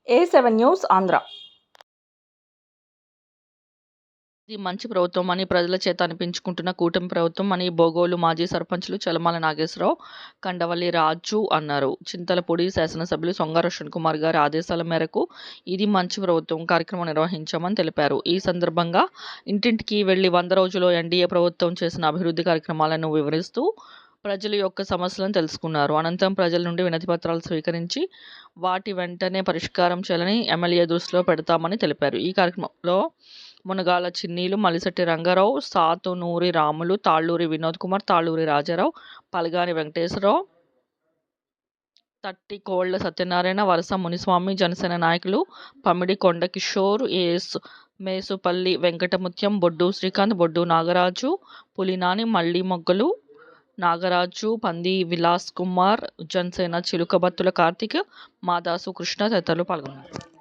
A7 news Andhra. ఇది మంచి ప్రభుత్వం అని ప్రజల చేత అనిపించుకుంటున్న కూటమి ప్రభుత్వం అని బోగోలు మాజీ సర్పంచ్లు చలమాల నాగేశ్వరరావు, కండవల్లి రాజు అన్నారు. చింతలపూడి శాసనసభ్యులు సొంగ రోషన్ కుమార్ గారి ఆదేశాల మేరకు ఇది మంచి ప్రభుత్వం కార్యక్రమం నిర్వహించామని తెలిపారు. ఈ సందర్భంగా ఇంటింటికి వెళ్లి 100 రోజుల్లో ఎన్డీఏ ప్రభుత్వం చేసిన అభివృద్ధి కార్యక్రమాలను వివరిస్తూ ప్రజల యొక్క సమస్యలను తెలుసుకున్నారు. అనంతరం ప్రజల నుండి వినతిపత్రాలు స్వీకరించి వాటి వెంటనే పరిష్కారం చేయాలని ఎమ్మెల్యే దృష్టిలో పెడతామని తెలిపారు. ఈ కార్యక్రమంలో మునగాల చిన్నీలు, మలిశెట్టి రంగారావు, సాతునూరి రాములు, తాళ్లూరి వినోద్ కుమార్, తాళ్లూరి రాజారావు, పలగాని వెంకటేశ్వరరావు, తట్టికోళ్ల సత్యనారాయణ, వరస మునిస్వామి, జనసేన నాయకులు పమిడి కొండ కిషోర్, మేసుపల్లి వెంకటముత్యం, బొడ్డు శ్రీకాంత్, బొడ్డు నాగరాజు, పులినాని, మల్లి మొగ్గలు నాగరాజు, పంది విలాస్ కుమార్, జనసేన చిలుకబత్తుల కార్తీక్, మాదాసు కృష్ణ తదితరులు పాల్గొన్నారు.